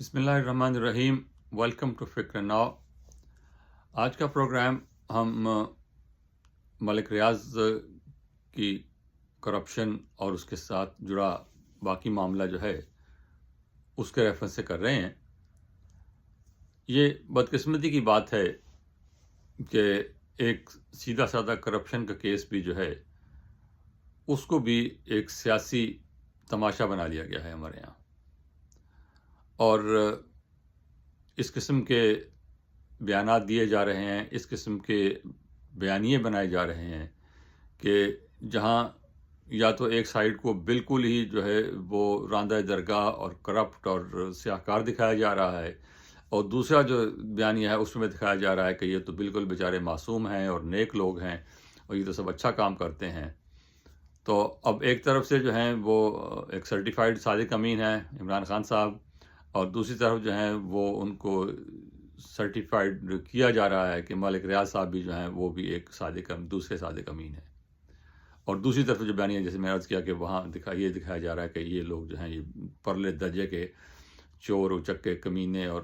بسم اللہ الرحمن الرحیم. ویلکم ٹو فکر ناؤ. آج کا پروگرام ہم ملک ریاض کی کرپشن اور اس کے ساتھ جڑا باقی معاملہ جو ہے اس کے ریفرنس سے کر رہے ہیں. یہ بدقسمتی کی بات ہے کہ ایک سیدھا سادہ کرپشن کا کیس بھی جو ہے اس کو بھی ایک سیاسی تماشا بنا لیا گیا ہے ہمارے یہاں، اور اس قسم کے بیانات دیے جا رہے ہیں، اس قسم کے بیانیے بنائے جا رہے ہیں کہ جہاں یا تو ایک سائیڈ کو بالکل ہی جو ہے وہ راندہ درگاہ اور کرپٹ اور سیاہکار دکھایا جا رہا ہے، اور دوسرا جو بیانیہ ہے اس میں دکھایا جا رہا ہے کہ یہ تو بالکل بیچارے معصوم ہیں اور نیک لوگ ہیں اور یہ تو سب اچھا کام کرتے ہیں. تو اب ایک طرف سے جو ہیں وہ ایک سرٹیفائیڈ صادق امین ہیں عمران خان صاحب، اور دوسری طرف جو ہیں وہ ان کو سرٹیفائیڈ کیا جا رہا ہے کہ ملک ریاض صاحب بھی جو ہیں وہ بھی ایک دوسرے صادق امین ہیں. اور دوسری طرف جو بیانیہ جیسے میں عرض کیا کہ وہاں یہ دکھایا جا رہا ہے کہ یہ لوگ جو ہیں یہ پرلے درجے کے چور اچکے کمینے اور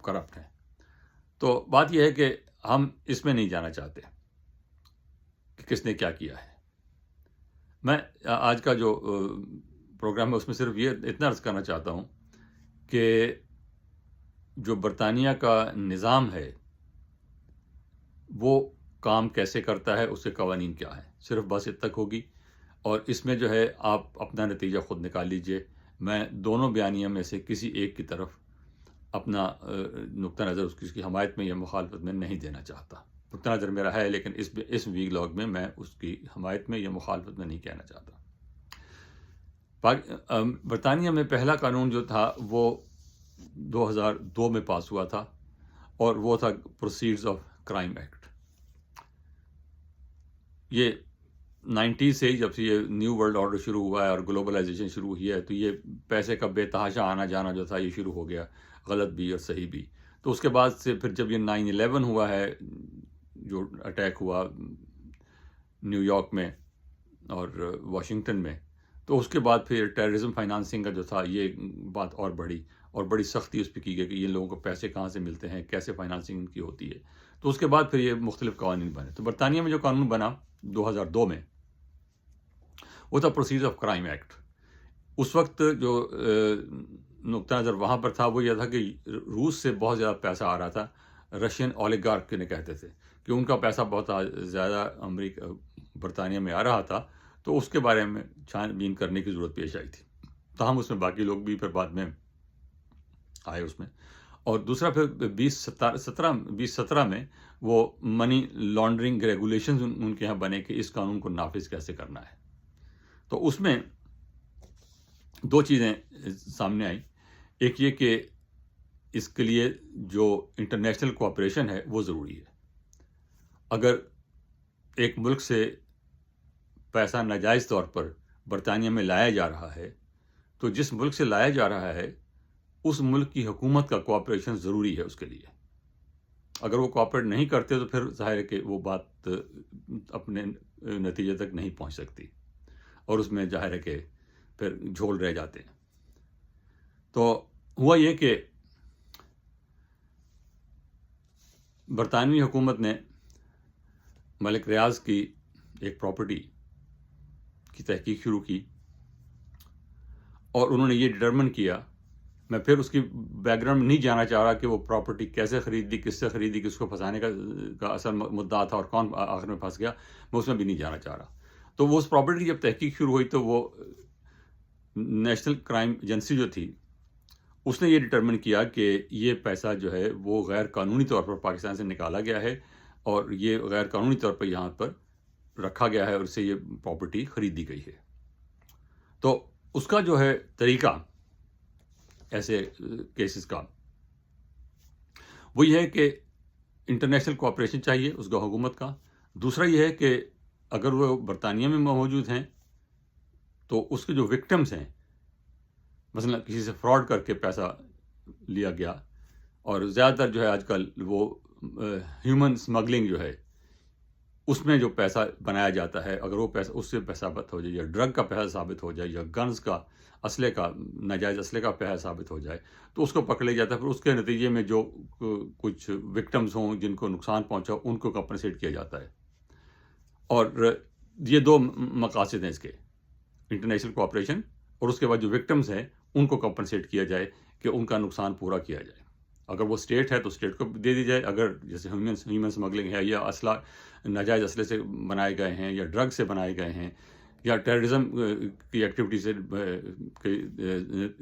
کرپٹ ہیں. تو بات یہ ہے کہ ہم اس میں نہیں جانا چاہتے کہ کس نے کیا کیا ہے. میں آج کا جو پروگرام ہے اس میں صرف یہ اتنا عرض کرنا چاہتا ہوں کہ جو برطانیہ کا نظام ہے وہ کام کیسے کرتا ہے، اس کے قوانین کیا ہیں، صرف بس اتنا تک ہوگی. اور اس میں جو ہے آپ اپنا نتیجہ خود نکال لیجئے. میں دونوں بیانیہ میں سے کسی ایک کی طرف اپنا نقطہ نظر اس کی حمایت میں یا مخالفت میں نہیں دینا چاہتا. نقطہ نظر میرا ہے لیکن اس ویک لاگ میں اس کی حمایت میں یا مخالفت میں نہیں کہنا چاہتا. برطانیہ میں پہلا قانون جو تھا وہ 2002 میں پاس ہوا تھا، اور وہ تھا پروسیڈز آف کرائم ایکٹ. یہ 90 سے جب سے یہ نیو ورلڈ آرڈر شروع ہوا ہے اور گلوبلائزیشن شروع ہوئی ہے تو یہ پیسے کا بے تحاشا آنا جانا جو تھا یہ شروع ہو گیا، غلط بھی اور صحیح بھی. تو اس کے بعد سے پھر جب یہ 9/11 ہوا ہے جو اٹیک ہوا نیو یارک میں اور واشنگٹن میں، تو اس کے بعد پھر ٹیررزم فائنانسنگ کا جو تھا یہ بات اور بڑھی، اور بڑی سختی اس پہ کی گئی کہ یہ لوگوں کو پیسے کہاں سے ملتے ہیں، کیسے فائنانسنگ ان کی ہوتی ہے. تو اس کے بعد پھر یہ مختلف قوانین بنے. تو برطانیہ میں جو قانون بنا 2002 میں وہ تھا پروسیجر آف کرائم ایکٹ. اس وقت جو نقطہ نظر وہاں پر تھا وہ یہ تھا کہ روس سے بہت زیادہ پیسہ آ رہا تھا، رشین اولیگارک نے کہتے تھے کہ ان کا پیسہ بہت زیادہ امریکہ برطانیہ میں آ رہا تھا. تو اس کے بارے میں چھان بین کرنے کی ضرورت پیش آئی تھی. تاہم اس میں باقی لوگ بھی پھر بعد میں آئے اس میں. اور دوسرا پھر 2017 میں وہ منی لانڈرنگ ریگولیشنز ان کے یہاں بنے کہ اس قانون کو نافذ کیسے کرنا ہے. تو اس میں دو چیزیں سامنے آئیں. ایک یہ کہ اس کے لیے جو انٹرنیشنل کوآپریشن ہے وہ ضروری ہے. اگر ایک ملک سے پیسہ ناجائز طور پر برطانیہ میں لایا جا رہا ہے تو جس ملک سے لایا جا رہا ہے اس ملک کی حکومت کا کوآپریشن ضروری ہے اس کے لیے. اگر وہ کوآپریٹ نہیں کرتے تو پھر ظاہر ہے کہ وہ بات اپنے نتیجے تک نہیں پہنچ سکتی، اور اس میں ظاہر ہے کہ پھر جھول رہ جاتے ہیں. تو ہوا یہ کہ برطانوی حکومت نے ملک ریاض کی ایک پراپرٹی کی تحقیق شروع کی، اور انہوں نے یہ ڈٹرمن کیا. میں پھر اس کی بیک گراؤنڈ میں نہیں جانا چاہ رہا کہ وہ پراپرٹی کیسے خریدی، کس سے خریدی، کس کو پھنسانے کا اصل مدعا تھا اور کون آخر میں پھنس گیا، میں اس میں بھی نہیں جانا چاہ رہا. تو وہ اس پراپرٹی کی جب تحقیق شروع ہوئی تو وہ نیشنل کرائم ایجنسی جو تھی اس نے یہ ڈٹرمن کیا کہ یہ پیسہ جو ہے وہ غیر قانونی طور پر پاکستان سے نکالا گیا ہے، اور یہ غیر قانونی طور پر یہاں پر رکھا گیا ہے اور اس سے یہ پراپرٹی خریدی گئی ہے. تو اس کا جو ہے طریقہ ایسے کیسز کا وہ یہ ہے کہ انٹرنیشنل کوآپریشن چاہیے اس کا حکومت کا. دوسرا یہ ہے کہ اگر وہ برطانیہ میں موجود ہیں تو اس کے جو وکٹمز ہیں، مثلا کسی سے فراڈ کر کے پیسہ لیا گیا، اور زیادہ تر جو ہے آج کل وہ ہیومن اسمگلنگ جو ہے اس میں جو پیسہ بنایا جاتا ہے اگر وہ پیسہ اس سے پیسہ ثابت ہو جائے یا ڈرگ کا پیسہ ثابت ہو جائے یا گنز کا اسلحے کا ناجائز اسلحے کا پیسہ ثابت ہو جائے تو اس کو پکڑ لیا جاتا ہے. پھر اس کے نتیجے میں جو کچھ وکٹمز ہوں جن کو نقصان پہنچا ان کو کمپنسیٹ کیا جاتا ہے. اور یہ دو مقاصد ہیں اس کے, انٹرنیشنل کوآپریشن اور اس کے بعد جو وکٹمز ہیں ان کو کمپنسیٹ کیا جائے کہ ان کا نقصان پورا کیا جائے. اگر وہ اسٹیٹ ہے تو اسٹیٹ کو دے دی جائے, اگر جیسے ہیومن اسمگلنگ ہے یا اسلحہ ناجائز اسلحے سے بنائے گئے ہیں یا ڈرگ سے بنائے گئے ہیں یا ٹیررزم کی ایکٹیویٹی سے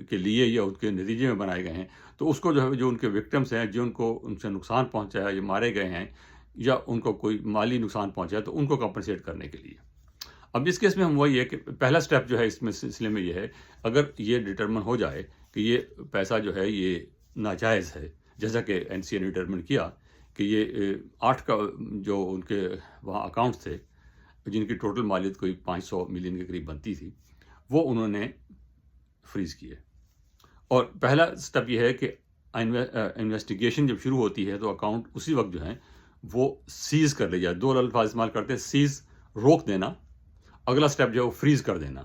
کے لیے یا ان کے نتیجے میں بنائے گئے ہیں تو اس کو جو ہے جو ان کے وکٹمس ہیں جن کو ان سے نقصان پہنچا ہے یا مارے گئے ہیں یا ان کو کوئی مالی نقصان پہنچا ہے تو ان کو کمپنسیٹ کرنے کے لیے. اب اس کیس میں ہم وہی ہے کہ پہلا سٹیپ جو ہے اس میں سلسلے میں یہ ہے, اگر یہ ڈٹرمن ہو جائے کہ یہ پیسہ جو ہے یہ ناجائز ہے, جیسا کہ این سی اے نے ڈٹرمن کیا کہ یہ 8 کا جو ان کے وہاں اکاؤنٹ تھے جن کی ٹوٹل مالیت کوئی 500 ملین کے قریب بنتی تھی, وہ انہوں نے فریز کیے. اور پہلا سٹیپ یہ ہے کہ انویسٹیگیشن جب شروع ہوتی ہے تو اکاؤنٹ اسی وقت جو ہے وہ سیز کر لیا جائے. 2 الفاظ استعمال کرتے ہیں, سیز روک دینا, اگلا سٹیپ جو ہے وہ فریز کر دینا.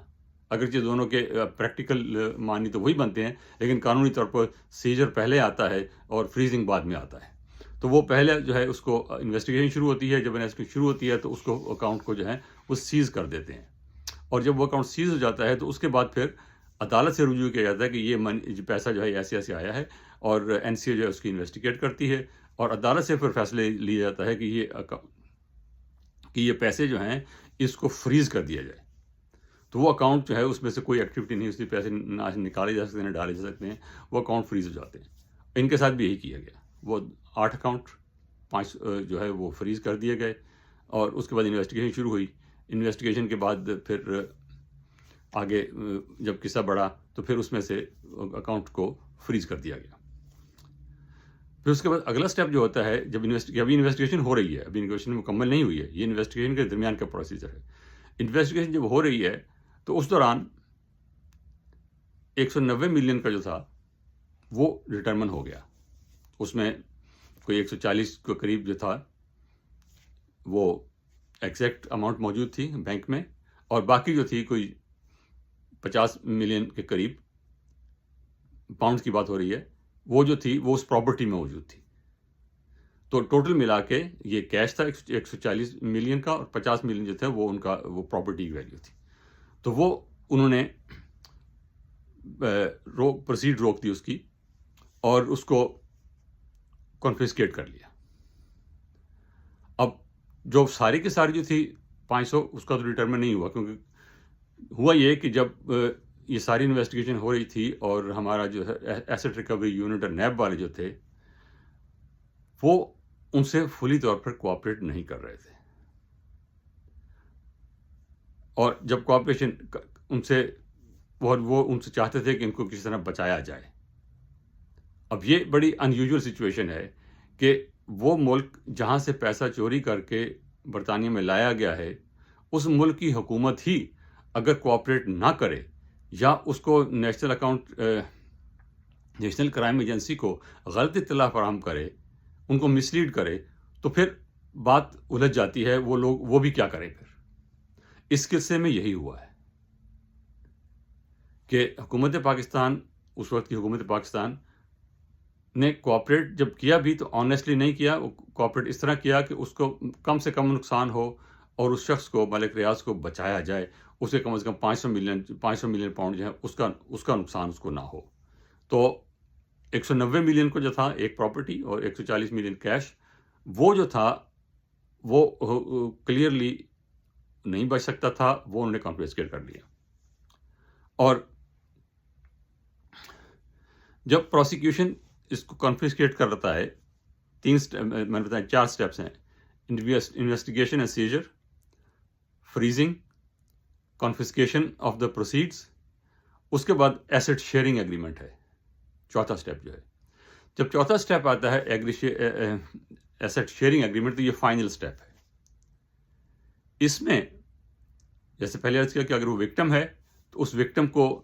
اگرچہ دونوں کے پریکٹیکل معنی تو وہی بنتے ہیں لیکن قانونی طور پر سیجر پہلے آتا ہے اور فریزنگ بعد میں آتا ہے. تو وہ پہلے جو ہے اس کو انویسٹیگیشن شروع ہوتی ہے, جب انویسٹیگیشن شروع ہوتی ہے تو اس کو اکاؤنٹ کو جو ہے وہ سیز کر دیتے ہیں. اور جب وہ اکاؤنٹ سیز ہو جاتا ہے تو اس کے بعد پھر عدالت سے رجوع کیا جاتا ہے کہ یہ پیسہ جو ہے ایسے ایسے آیا ہے, اور این سی اے جو ہے اس کی انویسٹیگیٹ کرتی ہے اور عدالت سے پھر فیصلے لیا جاتا ہے کہ یہ پیسے جو ہیں اس کو فریز کر دیا جائے. تو وہ اکاؤنٹ جو ہے اس میں سے کوئی ایکٹیویٹی نہیں, اس کے پیسے نہ نکالے جا سکتے ہیں نہ ڈالے جا سکتے ہیں, وہ اکاؤنٹ فریز ہو جاتے ہیں. ان کے ساتھ بھی یہی کیا گیا, وہ 8 اکاؤنٹ 5 جو ہے وہ فریز کر دیے گئے اور اس کے بعد انویسٹیگیشن شروع ہوئی. انویسٹیگیشن کے بعد پھر آگے جب قصہ بڑھا تو پھر اس میں سے اکاؤنٹ کو فریز کر دیا گیا. پھر اس کے بعد اگلا سٹیپ جو ہوتا ہے جب ابھی انویسٹیگیشن ہو رہی ہے, ابھی انویسٹیگیشن مکمل نہیں ہوئی ہے, یہ انویسٹیگیشن کے درمیان کا پروسیجر ہے. انویسٹیگیشن جب ہو رہی ہے تو اس دوران 190 ملین کا جو تھا وہ ڈٹرمن ہو گیا. اس میں کوئی 140 کے قریب جو تھا وہ ایگزیکٹ اماؤنٹ موجود تھی بینک میں, اور باقی جو تھی کوئی 50 ملین کے قریب پاؤنڈ کی بات ہو رہی ہے, وہ جو تھی وہ اس پراپرٹی میں موجود تھی. تو ٹوٹل ملا کے یہ کیش تھا 140 ملین کا, اور 50 ملین جو تھے وہ ان کا وہ پراپرٹی کی ویلیو تھی. تو وہ انہوں نے پروسیڈ روک دی اس کی اور اس کو کنفسکیٹ کر لیا. اب جو ساری کی ساری جو تھی 500 اس کا تو ڈٹرمن نہیں ہوا, کیونکہ ہوا یہ کہ جب یہ ساری انویسٹیگیشن ہو رہی تھی اور ہمارا جو ہے ایسٹ ریکوری یونٹ اور نیب والے جو تھے وہ ان سے فلی طور پر کوآپریٹ نہیں کر رہے تھے, اور جب کوآپریشن ان سے وہ ان سے چاہتے تھے کہ ان کو کسی طرح بچایا جائے. اب یہ بڑی انیوژول سچویشن ہے کہ وہ ملک جہاں سے پیسہ چوری کر کے برطانیہ میں لایا گیا ہے اس ملک کی حکومت ہی اگر کوآپریٹ نہ کرے یا اس کو نیشنل کرائم ایجنسی کو غلط اطلاع فراہم کرے, ان کو مسلیڈ کرے, تو پھر بات الجھ جاتی ہے. وہ بھی کیا کریں. پھر اس قصے میں یہی ہوا ہے کہ حکومت پاکستان, اس وقت کی حکومت پاکستان نے کوآپریٹ جب کیا بھی تو آنیسٹلی نہیں کیا. کوآپریٹ اس طرح کیا کہ اس کو کم سے کم نقصان ہو اور اس شخص کو, ملک ریاض کو بچایا جائے, اسے کم از کم 500 ملین پاؤنڈ جو ہے اس کا نقصان اس کو نہ ہو. تو 190 ملین کو جو تھا ایک پراپرٹی اور 140 ملین کیش, وہ جو تھا وہ کلیئرلی نہیں بچ سکتا تھا, وہ انہوں نے کانفسکیٹ کر لیا. اور جب پروسیکیوشن اس کو کانفسکیٹ کرتا ہے, میں نے بتایا 4 سٹیپس ہیں: investigation and seizure, freezing, confiscation of the proceeds, اس کے بعد ایسٹ شیئرنگ ایگریمنٹ ہے چوتھا سٹیپ جو ہے. جب چوتھا سٹیپ آتا ہے ایسٹ شیئرنگ ایگریمنٹ, تو یہ فائنل سٹیپ ہے. اس میں جیسے پہلے عرض کیا کہ اگر وہ وکٹم ہے تو اس وکٹم کو